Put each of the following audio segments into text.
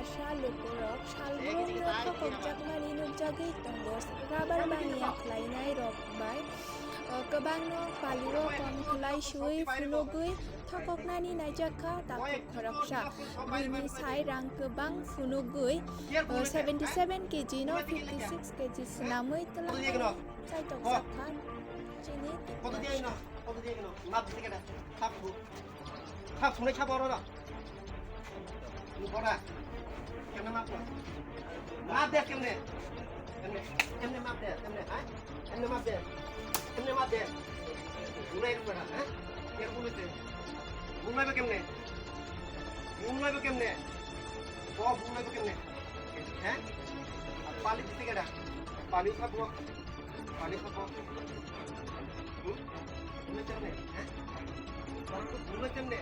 lukurok salbrung thokok jakmani nugjagui tongo rubber bania khlainai rok bai kwbangno palio kon khlai sui phunugui thokoknani naijaka takuk khoroksa buini sai rang kwbang phunugui 77 kg no 56 kg snamui tlanai chaitok sakhan chini কত দিয়ে না কত দিয়ে না মাপ দিতে কেডা খাপ খাপ শুনে খাপ বড় না বড়া কেমনে মাপ মাপ দে কেমনে কেমনে কেমনে মাপ দে কেমনে হ্যাঁ কেমনে মাপ দে কেমনে মাপ দে উড়াই বড়া হ্যাঁ এর বলেছে উড়াইবে কেমনে উড়াইবে কেমনে ও উড়াইবে কেমনে হ্যাঁ পালি দিতে কেডা পালি খাবো পালি খাবো ভুলে কেমনে হ্যাঁ ভুলে কেমনে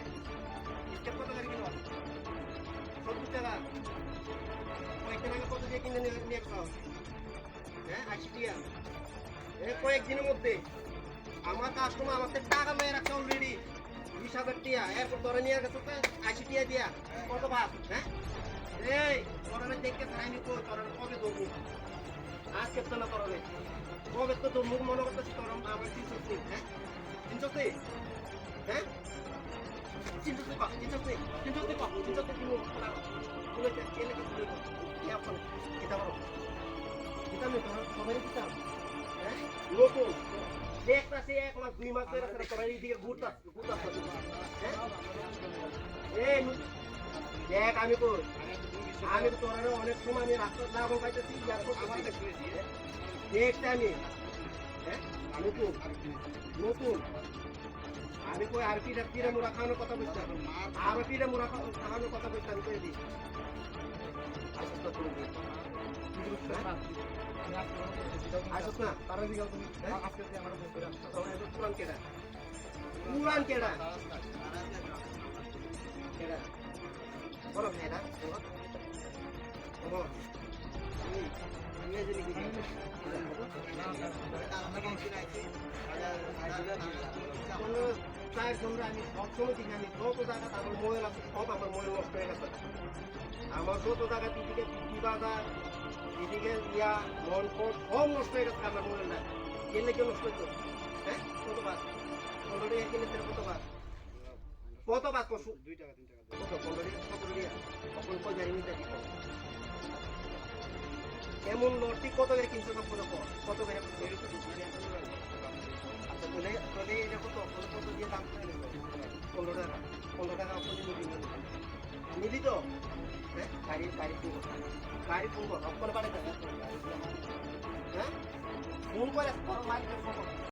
স্টেপ কত লাগে কিলো 70 টাকা কয়েকদিন আগে কত দিয়ে কিনে নিয়ে খাও হ্যাঁ 80 টাকা কয়েকদিনের মধ্যে আমার কাস্টমার আমাকে টাকা মেয়ে রাখছে অলরেডি 20,000 টাকা এরপর ধরে নিয়ে গেছে 80 টাকা দিয়া কত ভাত হ্যাঁ এই তোরা দেখতে চাইনি কই তোরা কবে ধরবো আজকে তো না তোরা কবে তো তোর মুখ মনে করতেছি তোর আমার 300 হ্যাঁ 300 হ্যাঁ 300 কত 300 কত 300 কিলো বলে কে কে লেগে বলে কি আপন কিতা বলো কিতা নে তোর সবাই কিতা হ্যাঁ লোকো একটা সে এক মাস 2 মাস ধরে তোরা এইদিকে ঘুরতা হ্যাঁ এই দেখ আমি কই আমি তো তোরা অনেক সময় আমি রাস্তা লাভ পাইতেছি ইয়ার আমার দেখছি দেখতে আমি হ্যাঁ নতুন নতুন আমি কই আর পিঠা মুড়া খাওয়ানোর কথা বলছি আর পিঠা মুড়া খাওয়ানোর কথা বলছি আমি কই দিই আসছ না তারা দিকে তুমি আজকে আমার পুরান কেডা পুরান কেডা কেডা বড় কেডা বড় আমি সবসময় দিকে আমি যত জায়গা আমার মোবাইল আছে সব আমার মোবাইল নষ্ট হয়ে গেছে আমার যত জায়গা দিদিকে বাজার এদিকে ইয়া মনপট সব নষ্ট হয়ে গেছে আমার মোবাইলটা কিনলে কেউ নষ্ট হইতো হ্যাঁ কতবার 15 টাকা কিনলে কতবার কতবার 2 টাকা 3 টাকা কত 15 টাকা 17 টাকা তখন কই জানি নিতে দিত এমন লটি কত করে কিনছো সব কত করে আচ্ছা তোলে তোলে এটা কত কত দিয়ে দাম করে 15 টাকা আপনি নিবি তো হ্যাঁ গাড়ি ফোন কর অপর বাড়ি হ্যাঁ ফোন করে